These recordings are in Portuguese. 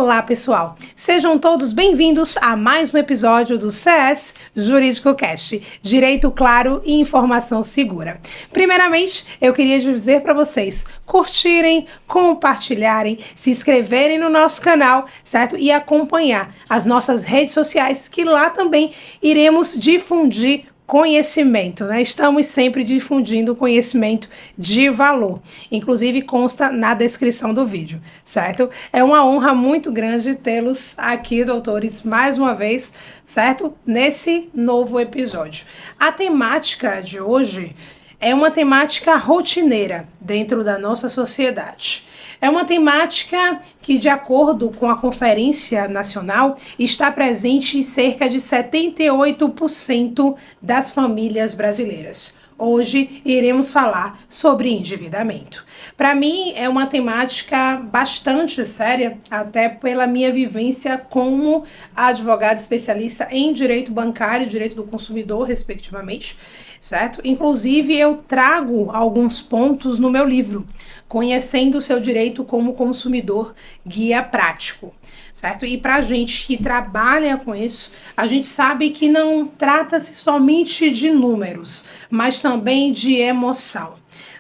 Olá, pessoal! Sejam todos bem-vindos a mais um episódio do CS Jurídico Cast, Direito Claro e Informação Segura. Primeiramente, eu queria dizer para vocês curtirem, compartilharem, se inscreverem no nosso canal, certo? E acompanhar as nossas redes sociais, que lá também iremos difundir conhecimento, né? Estamos sempre difundindo conhecimento de valor. Inclusive consta na descrição do vídeo, certo? É uma honra muito grande tê-los aqui, doutores, mais uma vez, certo? Nesse novo episódio. A temática de hoje é uma temática rotineira dentro da nossa sociedade. É uma temática que, de acordo com a Conferência Nacional, está presente em cerca de 78% das famílias brasileiras. Hoje iremos falar sobre endividamento. Para mim é uma temática bastante séria, até pela minha vivência como advogada especialista em direito bancário e direito do consumidor, respectivamente, certo? Inclusive eu trago alguns pontos no meu livro, Conhecendo o seu direito como consumidor, guia prático, certo? E para a gente que trabalha com isso, a gente sabe que não trata-se somente de números, mas também de emoção.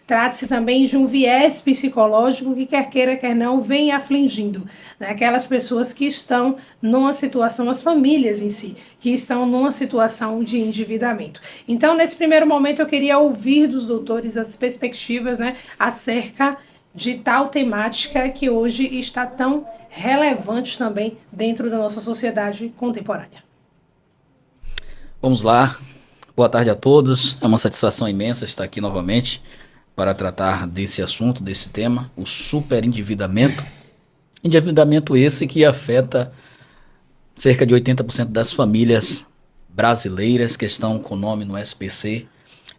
Trata-se também de um viés psicológico que, quer queira, quer não, vem afligindo, né? Aquelas pessoas que estão numa situação, as famílias em si, que estão numa situação de endividamento. Então, nesse primeiro momento, eu queria ouvir dos doutores as perspectivas, né, acerca de tal temática que hoje está tão relevante também dentro da nossa sociedade contemporânea. Vamos lá. Boa tarde a todos. É uma satisfação imensa estar aqui novamente para tratar desse assunto, desse tema, o superendividamento. Endividamento esse que afeta cerca de 80% das famílias brasileiras que estão com nome no SPC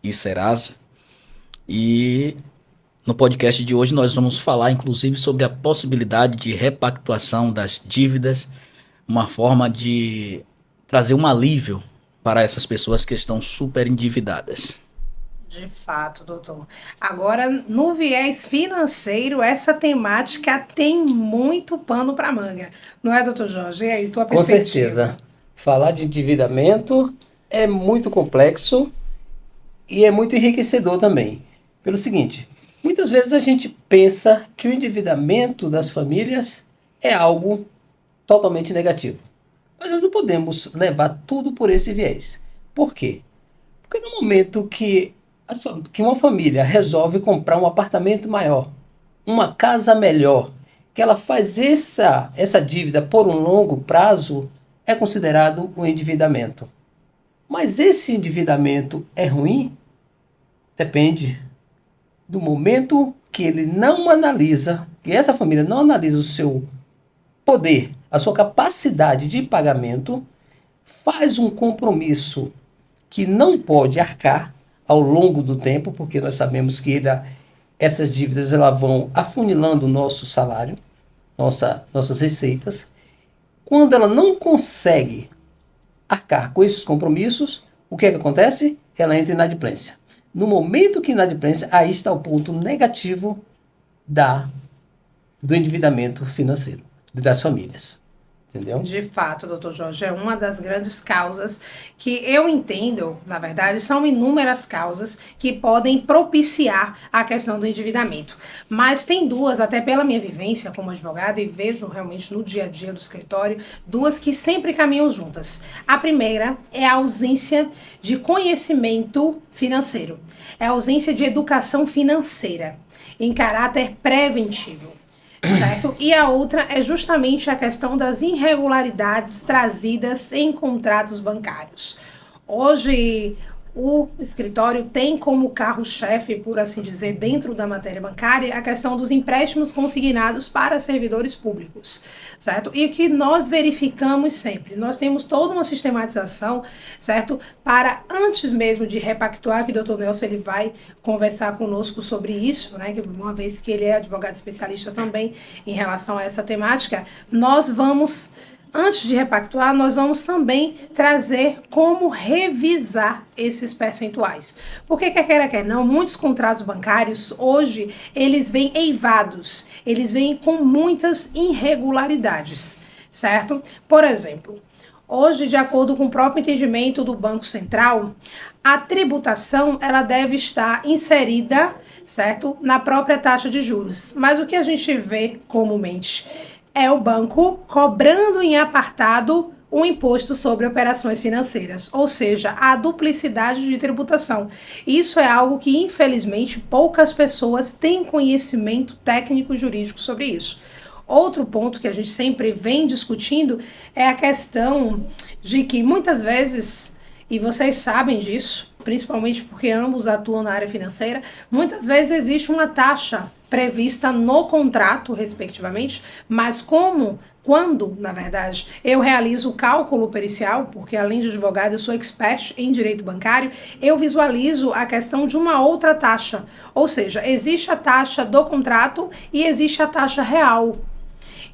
e Serasa. E no podcast de hoje nós vamos falar inclusive sobre a possibilidade de repactuação das dívidas, uma forma de trazer um alívio para essas pessoas que estão superendividadas. De fato, doutor. Agora, no viés financeiro, essa temática tem muito pano para manga. Não é, doutor Jorge? E aí, tua perspectiva? Com certeza. Falar de endividamento é muito complexo e é muito enriquecedor também. Pelo seguinte, muitas vezes a gente pensa que o endividamento das famílias é algo totalmente negativo. Mas nós não podemos levar tudo por esse viés. Por quê? Porque no momento que uma família resolve comprar um apartamento maior, uma casa melhor, que ela faz essa dívida por um longo prazo, é considerado um endividamento. Mas esse endividamento é ruim? Depende do momento que ele não analisa, que essa família não analisa o seu poder, a sua capacidade de pagamento, faz um compromisso que não pode arcar ao longo do tempo, porque nós sabemos que essas dívidas vão afunilando o nosso salário, nossas receitas. Quando ela não consegue arcar com esses compromissos, o que acontece? Ela entra em inadimplência. No momento que inadimplência, aí está o ponto negativo do endividamento financeiro das famílias. Entendeu? De fato, doutor Jorge, é uma das grandes causas que eu entendo, na verdade, são inúmeras causas que podem propiciar a questão do endividamento. Mas tem duas, até pela minha vivência como advogada, e vejo realmente no dia a dia do escritório, duas que sempre caminham juntas. A primeira é a ausência de conhecimento financeiro, é a ausência de educação financeira em caráter preventivo. Certo? E a outra é justamente a questão das irregularidades trazidas em contratos bancários. Hoje, o escritório tem como carro-chefe, por assim dizer, dentro da matéria bancária, a questão dos empréstimos consignados para servidores públicos, certo? E que nós verificamos sempre. Nós temos toda uma sistematização, certo? Para antes mesmo de repactuar, que o doutor Nelson ele vai conversar conosco sobre isso, né? Que uma vez que ele é advogado especialista também em relação a essa temática, nós vamos Antes de repactuar, nós vamos também trazer como revisar esses percentuais. Porque quer não, muitos contratos bancários hoje, eles vêm eivados, eles vêm com muitas irregularidades, certo? Por exemplo, hoje, de acordo com o próprio entendimento do Banco Central, a tributação ela deve estar inserida, certo, na própria taxa de juros. Mas o que a gente vê comumente é o banco cobrando em apartado um imposto sobre operações financeiras, ou seja, a duplicidade de tributação. Isso é algo que, infelizmente, poucas pessoas têm conhecimento técnico e jurídico sobre isso. Outro ponto que a gente sempre vem discutindo é a questão de que muitas vezes, e vocês sabem disso, principalmente porque ambos atuam na área financeira, muitas vezes existe uma taxa prevista no contrato, respectivamente, mas quando, na verdade, eu realizo o cálculo pericial, porque além de advogado eu sou expert em direito bancário, eu visualizo a questão de uma outra taxa, ou seja, existe a taxa do contrato e existe a taxa real.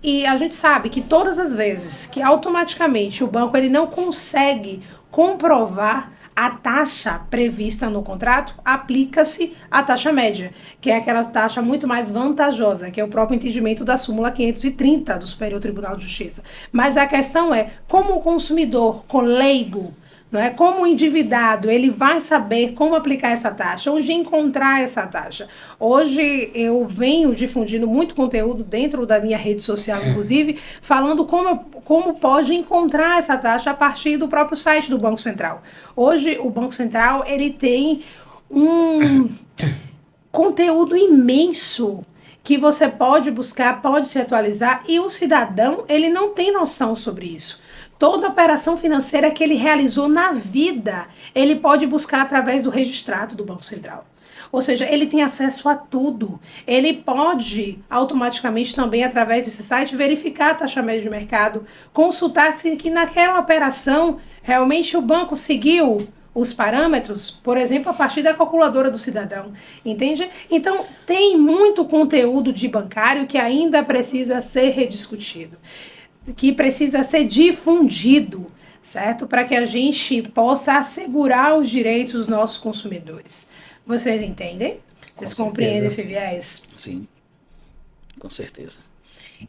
E a gente sabe que todas as vezes que automaticamente o banco ele não consegue comprovar a taxa prevista no contrato, aplica-se a taxa média, que é aquela taxa muito mais vantajosa, que é o próprio entendimento da súmula 530 do Superior Tribunal de Justiça. Mas a questão é, como o consumidor, leigo, não é? Como o endividado, ele vai saber como aplicar essa taxa, onde encontrar essa taxa. Hoje eu venho difundindo muito conteúdo dentro da minha rede social, inclusive, falando como pode encontrar essa taxa a partir do próprio site do Banco Central. Hoje o Banco Central ele tem um conteúdo imenso que você pode buscar, pode se atualizar, e o cidadão ele não tem noção sobre isso. Toda operação financeira que ele realizou na vida, ele pode buscar através do registrado do Banco Central. Ou seja, ele tem acesso a tudo. Ele pode automaticamente também, através desse site, verificar a taxa média de mercado, consultar se que naquela operação realmente o banco seguiu os parâmetros, por exemplo, a partir da calculadora do cidadão, entende? Então, tem muito conteúdo de bancário que ainda precisa ser rediscutido, que precisa ser difundido, certo? Para que a gente possa assegurar os direitos dos nossos consumidores. Vocês entendem? Vocês compreendem esse viés? Sim, com certeza.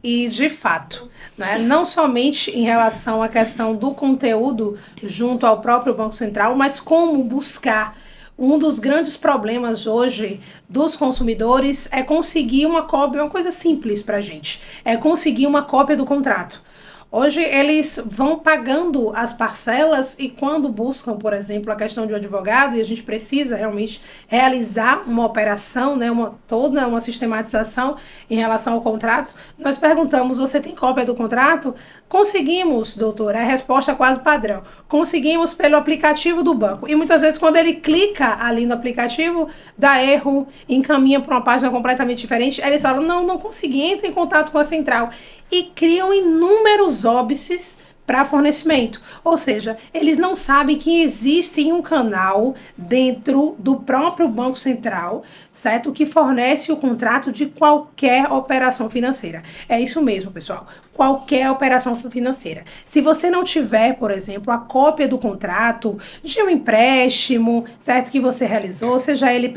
E, de fato, né, não somente em relação à questão do conteúdo junto ao próprio Banco Central, mas como buscar. Um dos grandes problemas hoje dos consumidores é conseguir uma cópia, uma coisa simples para a gente, é conseguir uma cópia do contrato. Hoje eles vão pagando as parcelas e quando buscam, por exemplo, a questão de um advogado e a gente precisa realmente realizar uma operação, né, toda uma sistematização em relação ao contrato, nós perguntamos, você tem cópia do contrato? Conseguimos, doutora, a resposta é quase padrão. Conseguimos pelo aplicativo do banco. E muitas vezes quando ele clica ali no aplicativo, dá erro, encaminha para uma página completamente diferente, eles falam, não consegui, entre em contato com a central. E criam inúmeros óbices para fornecimento. Ou seja, eles não sabem que existe um canal dentro do próprio Banco Central, certo? Que fornece o contrato de qualquer operação financeira. É isso mesmo, pessoal. Qualquer operação financeira. Se você não tiver, por exemplo, a cópia do contrato de um empréstimo, certo? Que você realizou, seja ele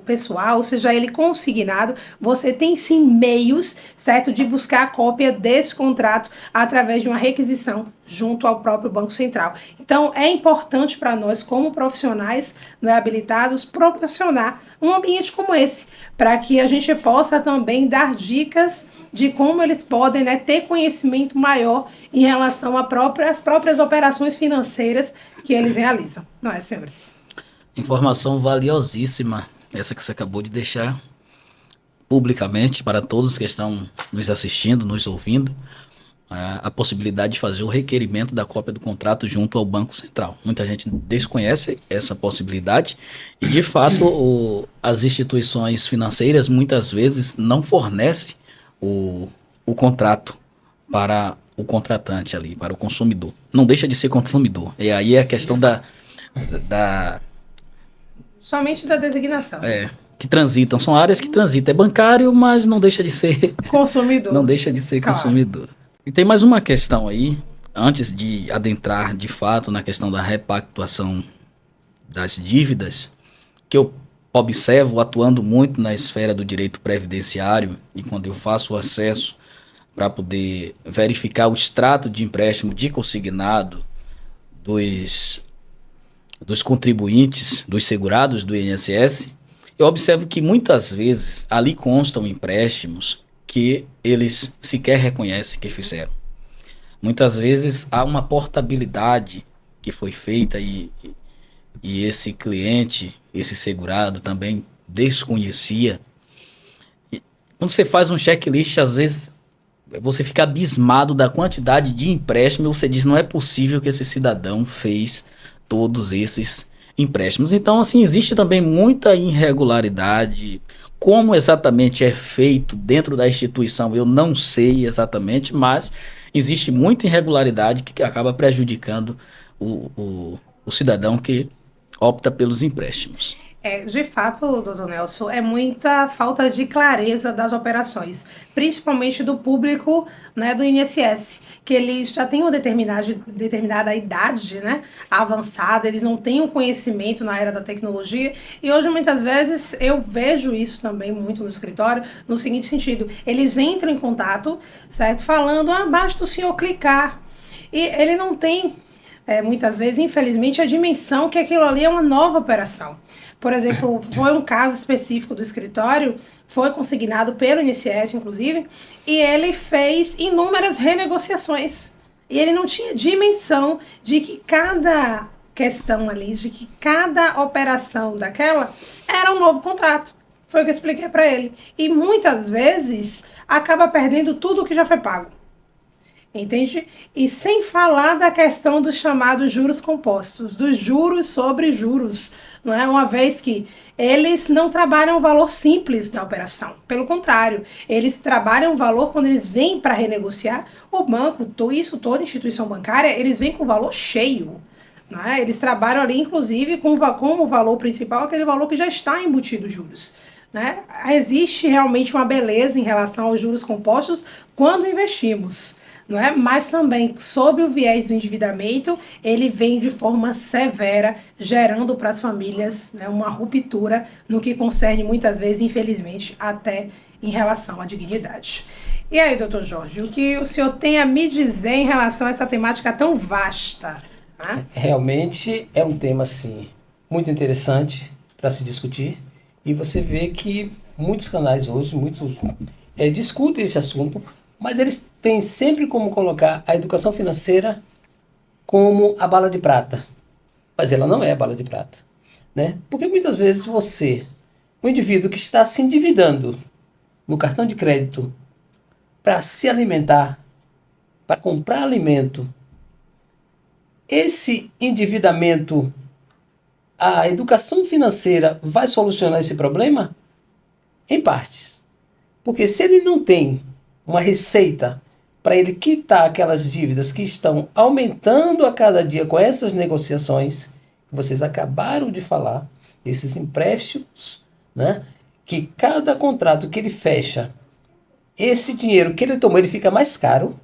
pessoal, seja ele consignado, você tem sim meios, certo? De buscar a cópia desse contrato através de uma requisição junto ao próprio Banco Central. Então, é importante para nós, como profissionais, né, habilitados, proporcionar um ambiente como esse, para que a gente possa também dar dicas de como eles podem, né, ter conhecimento maior em relação às próprias operações financeiras que eles realizam. Não é, senhores? Informação valiosíssima, essa que você acabou de deixar publicamente para todos que estão nos assistindo, nos ouvindo, a possibilidade de fazer o requerimento da cópia do contrato junto ao Banco Central. Muita gente desconhece essa possibilidade e, de fato, as instituições financeiras muitas vezes não fornecem o contrato para o contratante ali, para o consumidor. Não deixa de ser consumidor. E aí é a questão da somente da designação. Que transitam. São áreas que transitam. É bancário, mas não deixa de ser consumidor. Não deixa de ser consumidor. E tem mais uma questão aí, antes de adentrar de fato na questão da repactuação das dívidas, que eu observo atuando muito na esfera do direito previdenciário, e quando eu faço o acesso para poder verificar o extrato de empréstimo de consignado dos contribuintes, dos segurados do INSS, eu observo que muitas vezes ali constam empréstimos que eles sequer reconhecem que fizeram. Muitas vezes há uma portabilidade que foi feita e esse cliente, esse segurado também desconhecia. E quando você faz um checklist, às vezes você fica abismado da quantidade de empréstimo e você diz, não é possível que esse cidadão fez todos esses empréstimos. Então, assim, existe também muita irregularidade. Como exatamente é feito dentro da instituição, eu não sei exatamente, mas existe muita irregularidade que acaba prejudicando o cidadão que opta pelos empréstimos. De fato, doutor Nelson, é muita falta de clareza das operações, principalmente do público, né, do INSS, que eles já têm uma determinada idade, né, avançada, eles não têm um conhecimento na era da tecnologia, e hoje muitas vezes eu vejo isso também muito no escritório, no seguinte sentido, eles entram em contato, certo, falando, basta o senhor clicar, e ele não tem, muitas vezes, infelizmente, a dimensão que aquilo ali é uma nova operação. Por exemplo, foi um caso específico do escritório, foi consignado pelo INSS, inclusive, e ele fez inúmeras renegociações. E ele não tinha dimensão de que cada questão ali, de que cada operação daquela era um novo contrato. Foi o que eu expliquei para ele. E muitas vezes acaba perdendo tudo que já foi pago. Entende? E sem falar da questão dos chamados juros compostos, dos juros sobre juros, não é? Uma vez que eles não trabalham o valor simples da operação, pelo contrário, eles trabalham o valor quando eles vêm para renegociar. O banco, toda instituição bancária, eles vêm com o valor cheio. Não é? Eles trabalham ali, inclusive, com o valor principal, aquele valor que já está embutido juros. Né? Existe realmente uma beleza em relação aos juros compostos quando investimos. Não é? Mas também, sob o viés do endividamento, ele vem de forma severa, gerando para as famílias, né, uma ruptura no que concerne, muitas vezes, infelizmente, até em relação à dignidade. E aí, doutor Jorge, o que o senhor tem a me dizer em relação a essa temática tão vasta? Né? Realmente é um tema, assim, muito interessante para se discutir, e você vê que muitos canais hoje, discutem esse assunto, mas eles têm sempre como colocar a educação financeira como a bala de prata. Mas ela não é a bala de prata, né? Porque muitas vezes o indivíduo que está se endividando no cartão de crédito para se alimentar, para comprar alimento, esse endividamento, a educação financeira vai solucionar esse problema? Em partes. Porque se ele não tem uma receita para ele quitar aquelas dívidas que estão aumentando a cada dia com essas negociações que vocês acabaram de falar, esses empréstimos, né? Que cada contrato que ele fecha, esse dinheiro que ele tomou, ele fica mais caro,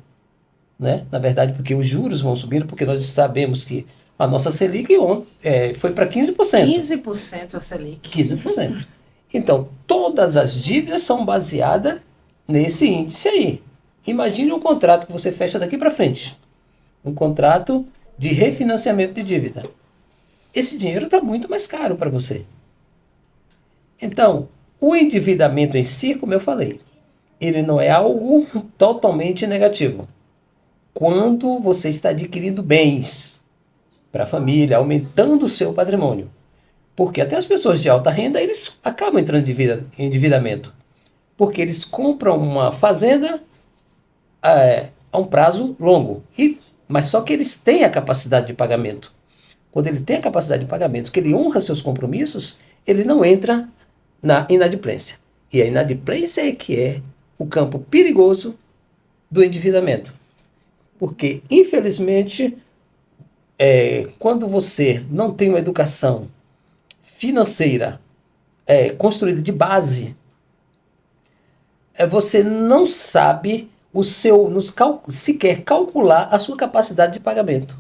né? Na verdade, porque os juros vão subindo, porque nós sabemos que a nossa Selic foi para 15%. 15% a Selic. 15%. Então, todas as dívidas são baseadas nesse índice aí. Imagine um contrato que você fecha daqui para frente. Um contrato de refinanciamento de dívida. Esse dinheiro está muito mais caro para você. Então, o endividamento em si, como eu falei, ele não é algo totalmente negativo. Quando você está adquirindo bens para a família, aumentando o seu patrimônio. Porque até as pessoas de alta renda, eles acabam entrando em endividamento. Porque eles compram uma fazenda a um prazo longo. Mas só que eles têm a capacidade de pagamento. Quando ele tem a capacidade de pagamento, que ele honra seus compromissos, ele não entra na inadimplência. E a inadimplência é que é o campo perigoso do endividamento. Porque, infelizmente, quando você não tem uma educação financeira construída de base, você não sabe sequer calcular a sua capacidade de pagamento.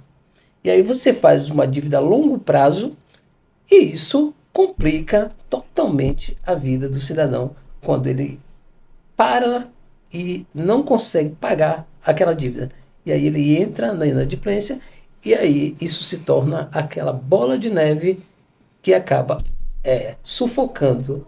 E aí você faz uma dívida a longo prazo e isso complica totalmente a vida do cidadão quando ele para e não consegue pagar aquela dívida. E aí ele entra na inadimplência e aí isso se torna aquela bola de neve que acaba sufocando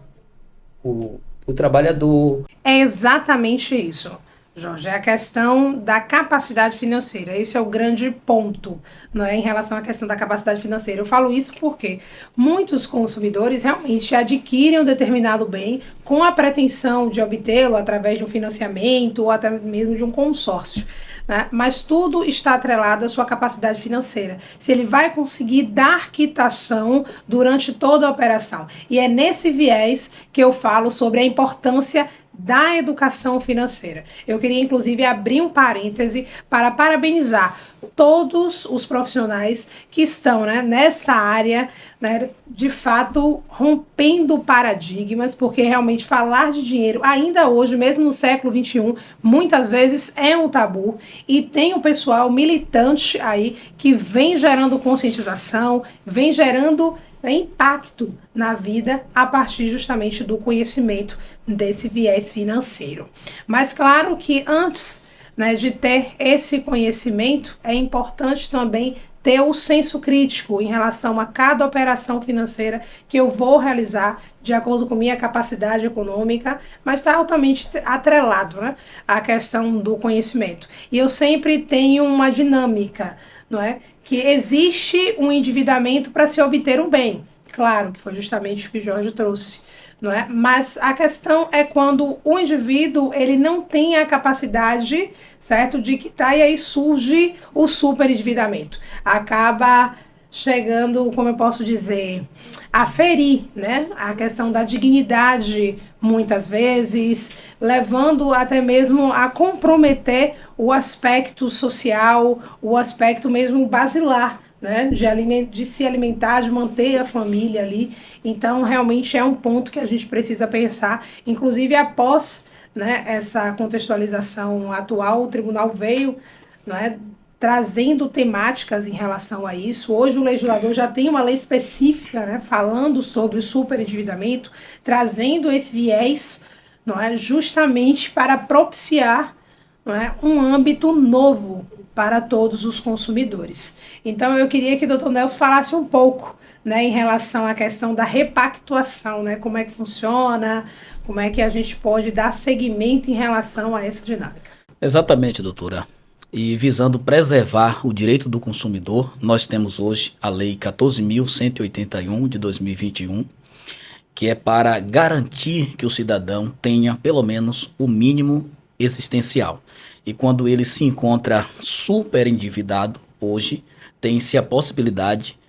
o trabalhador. É exatamente isso, Jorge, é a questão da capacidade financeira. Esse é o grande ponto, não é, em relação à questão da capacidade financeira. Eu falo isso porque muitos consumidores realmente adquirem um determinado bem com a pretensão de obtê-lo através de um financiamento ou até mesmo de um consórcio. Né? Mas tudo está atrelado à sua capacidade financeira. Se ele vai conseguir dar quitação durante toda a operação. E é nesse viés que eu falo sobre a importância da educação financeira. Eu queria, inclusive, abrir um parêntese para parabenizar todos os profissionais que estão, né, nessa área, né, de fato, rompendo paradigmas, porque realmente falar de dinheiro, ainda hoje, mesmo no século XXI, muitas vezes é um tabu, e tem um pessoal militante aí que vem gerando conscientização, vem gerando impacto na vida a partir justamente do conhecimento desse viés financeiro. Mas claro que antes, né, de ter esse conhecimento, é importante também ter o senso crítico em relação a cada operação financeira que eu vou realizar de acordo com minha capacidade econômica, mas está altamente atrelado, né, à questão do conhecimento. E eu sempre tenho uma dinâmica, não é? Que existe um endividamento para se obter um bem. Claro que foi justamente o que Jorge trouxe, não é? Mas a questão é quando o indivíduo ele não tem a capacidade, certo, de quitar, e aí surge o superendividamento. Acaba chegando, como eu posso dizer, a ferir, né, a questão da dignidade, muitas vezes, levando até mesmo a comprometer o aspecto social, o aspecto mesmo basilar, né, de se alimentar, de manter a família ali. Então, realmente é um ponto que a gente precisa pensar, inclusive após, né, essa contextualização atual, o tribunal veio, né, trazendo temáticas em relação a isso. Hoje o legislador já tem uma lei específica, né, falando sobre o superendividamento, trazendo esse viés, não é, justamente para propiciar, não é, um âmbito novo para todos os consumidores. Então eu queria que o Dr. Nelson falasse um pouco, né, em relação à questão da repactuação, né, como é que funciona, como é que a gente pode dar seguimento em relação a essa dinâmica. Exatamente, doutora. E visando preservar o direito do consumidor, nós temos hoje a Lei 14.181 de 2021, que é para garantir que o cidadão tenha pelo menos o mínimo existencial. E quando ele se encontra super endividado, hoje tem-se a possibilidade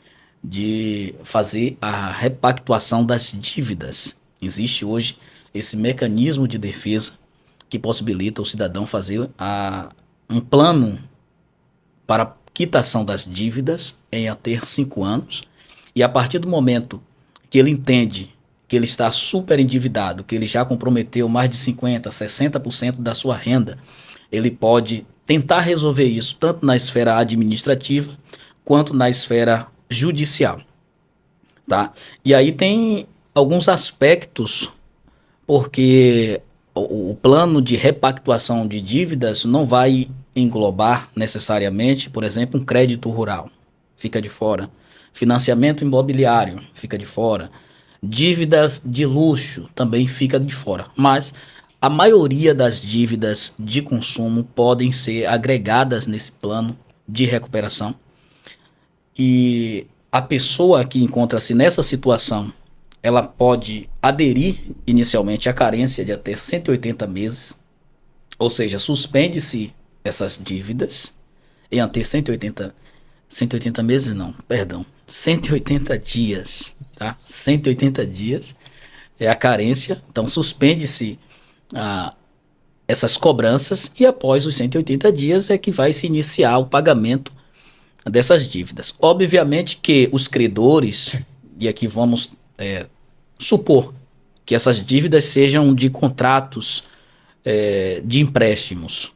de fazer a repactuação das dívidas. Existe hoje esse mecanismo de defesa que possibilita o cidadão fazer um plano para quitação das dívidas em até 5 anos, e a partir do momento que ele entende que ele está super endividado, que ele já comprometeu mais de 50%, 60% da sua renda, ele pode tentar resolver isso tanto na esfera administrativa quanto na esfera judicial, tá? E aí tem alguns aspectos, porque o plano de repactuação de dívidas não vai englobar necessariamente, por exemplo, um crédito rural, fica de fora. Financiamento imobiliário, fica de fora. Dívidas de luxo também fica de fora. Mas a maioria das dívidas de consumo podem ser agregadas nesse plano de recuperação. E a pessoa que encontra-se nessa situação, ela pode aderir inicialmente à carência de até 180 meses, ou seja, suspende-se essas dívidas em até 180 meses não, perdão, 180 dias, tá? 180 dias é a carência, então suspende-se essas cobranças e após os 180 dias é que vai se iniciar o pagamento dessas dívidas. Obviamente que os credores, e aqui vamos supor que essas dívidas sejam de contratos de empréstimos.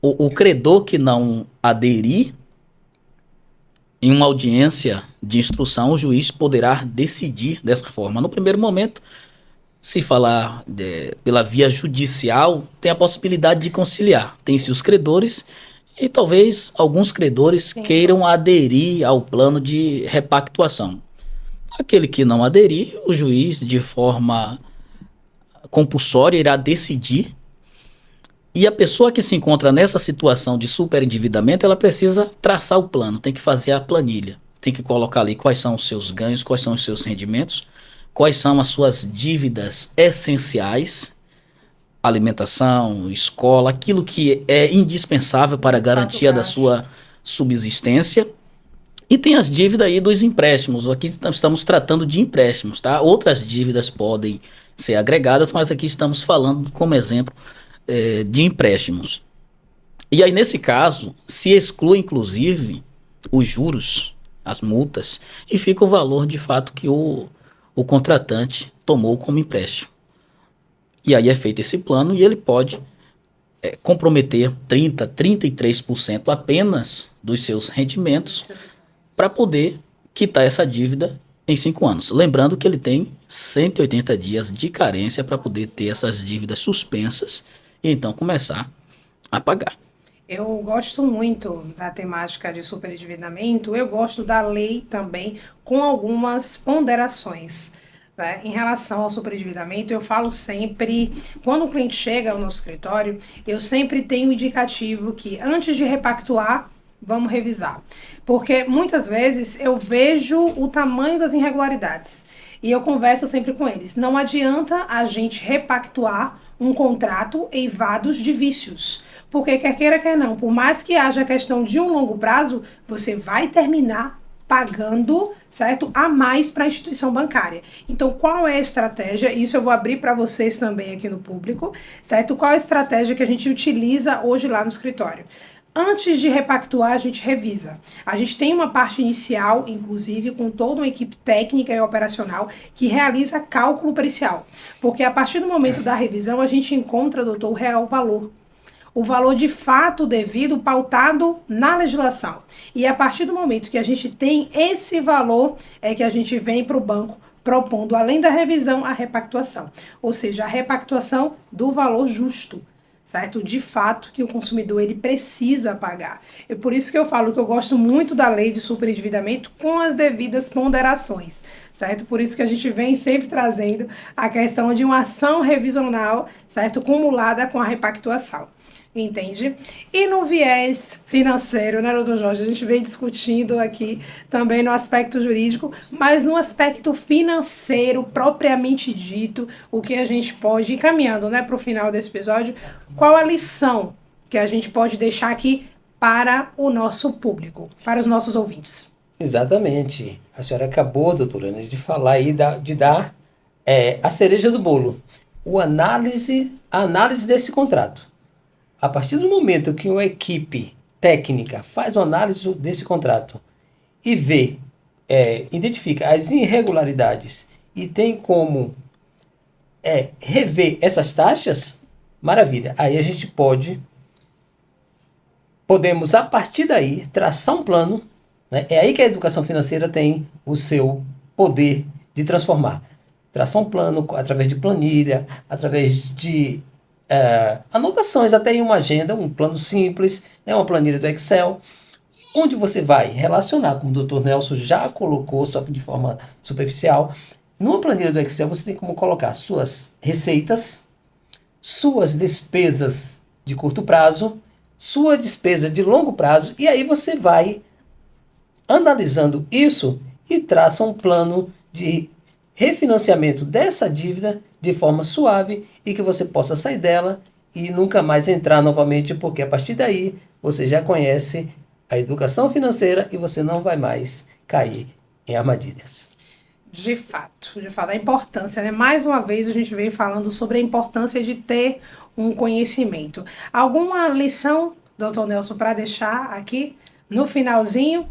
O credor que não aderir, em uma audiência de instrução, o juiz poderá decidir dessa forma. No primeiro momento, se falar pela via judicial, tem a possibilidade de conciliar. Tem-se os credores e talvez alguns credores queiram aderir ao plano de repactuação. Aquele que não aderir, o juiz, de forma compulsória, irá decidir. E a pessoa que se encontra nessa situação de superendividamento, ela precisa traçar o plano, tem que fazer a planilha, tem que colocar ali quais são os seus ganhos, quais são os seus rendimentos, quais são as suas dívidas essenciais, alimentação, escola, aquilo que é indispensável para a garantia da sua subsistência. E tem as dívidas aí dos empréstimos. Aqui estamos tratando de empréstimos, tá? Outras dívidas podem ser agregadas, mas aqui estamos falando como exemplo de empréstimos. E aí, nesse caso, se exclui, inclusive, os juros, as multas, e fica o valor, de fato, que o contratante tomou como empréstimo. E aí é feito esse plano e ele pode comprometer 30%, 33% apenas dos seus rendimentos para poder quitar essa dívida em 5 anos. Lembrando que ele tem 180 dias de carência para poder ter essas dívidas suspensas e então começar a pagar. Eu gosto muito da temática de superendividamento, eu gosto da lei também, com algumas ponderações. Né? Em relação ao superendividamento, eu falo sempre, quando o cliente chega ao nosso escritório, eu sempre tenho um indicativo que antes de repactuar, vamos revisar. Porque muitas vezes eu vejo o tamanho das irregularidades e eu converso sempre com eles. Não adianta a gente repactuar um contrato eivados de vícios. Porque quer queira, quer não, por mais que haja a questão de um longo prazo, você vai terminar pagando, certo, a mais para a instituição bancária. Então, qual é a estratégia? Isso eu vou abrir para vocês também aqui no público, certo? Qual é a estratégia que a gente utiliza hoje lá no escritório? Antes de repactuar, a gente revisa. A gente tem uma parte inicial, inclusive, com toda uma equipe técnica e operacional que realiza cálculo pericial. Porque a partir do momento da revisão, a gente encontra, doutor, o real valor. O valor de fato devido pautado na legislação. E a partir do momento que a gente tem esse valor, é que a gente vem para o banco propondo, além da revisão, a repactuação. Ou seja, a repactuação do valor justo. Certo? De fato que o consumidor ele precisa pagar. É por isso que eu falo que eu gosto muito da lei de superendividamento com as devidas ponderações, certo? Por isso que a gente vem sempre trazendo a questão de uma ação revisional, certo? Cumulada com a repactuação. Entende? E no viés financeiro, né, doutor Jorge? A gente vem discutindo aqui também no aspecto jurídico, mas no aspecto financeiro, propriamente dito, o que a gente pode ir caminhando, né, para o final desse episódio, qual a lição que a gente pode deixar aqui para o nosso público, para os nossos ouvintes? Exatamente. A senhora acabou, doutora Ana, de falar aí, de dar a cereja do bolo, a análise desse contrato. A partir do momento que uma equipe técnica faz uma análise desse contrato e identifica as irregularidades e tem como rever essas taxas, maravilha. Aí a gente podemos, a partir daí, traçar um plano, né? É aí que a educação financeira tem o seu poder de transformar. Traçar um plano através de planilha, através de anotações, até em uma agenda, um plano simples, né, uma planilha do Excel, onde você vai relacionar, como o Dr. Nelson já colocou, só que de forma superficial. Numa planilha do Excel você tem como colocar suas receitas, suas despesas de curto prazo, sua despesa de longo prazo, e aí você vai analisando isso e traça um plano de refinanciamento dessa dívida de forma suave e que você possa sair dela e nunca mais entrar novamente, porque a partir daí você já conhece a educação financeira e você não vai mais cair em armadilhas. De fato, a importância, né? Mais uma vez a gente vem falando sobre a importância de ter um conhecimento. Alguma lição, doutor Nelson, para deixar aqui no finalzinho?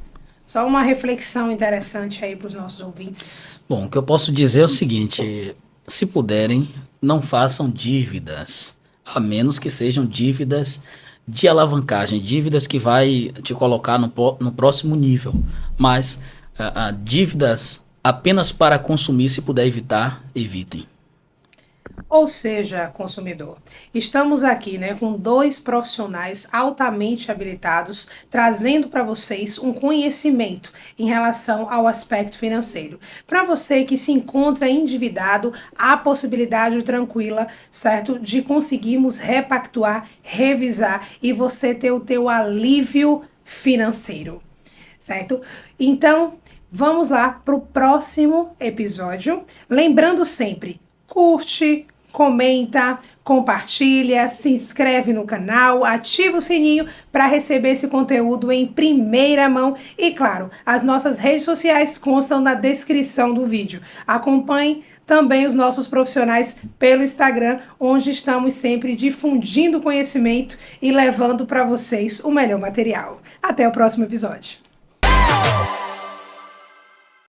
Só uma reflexão interessante aí para os nossos ouvintes. Bom, o que eu posso dizer é o seguinte: se puderem, não façam dívidas, a menos que sejam dívidas de alavancagem, dívidas que vai te colocar no próximo nível, mas dívidas apenas para consumir, se puder evitar, evitem. Ou seja, consumidor, estamos aqui, né, com 2 profissionais altamente habilitados, trazendo para vocês um conhecimento em relação ao aspecto financeiro. Para você que se encontra endividado, há possibilidade tranquila, certo, de conseguirmos repactuar, revisar e você ter o teu alívio financeiro, certo? Então, vamos lá para o próximo episódio. Lembrando sempre, curte, comenta, compartilha, se inscreve no canal, ativa o sininho para receber esse conteúdo em primeira mão. E claro, as nossas redes sociais constam na descrição do vídeo. Acompanhe também os nossos profissionais pelo Instagram, onde estamos sempre difundindo conhecimento e levando para vocês o melhor material. Até o próximo episódio.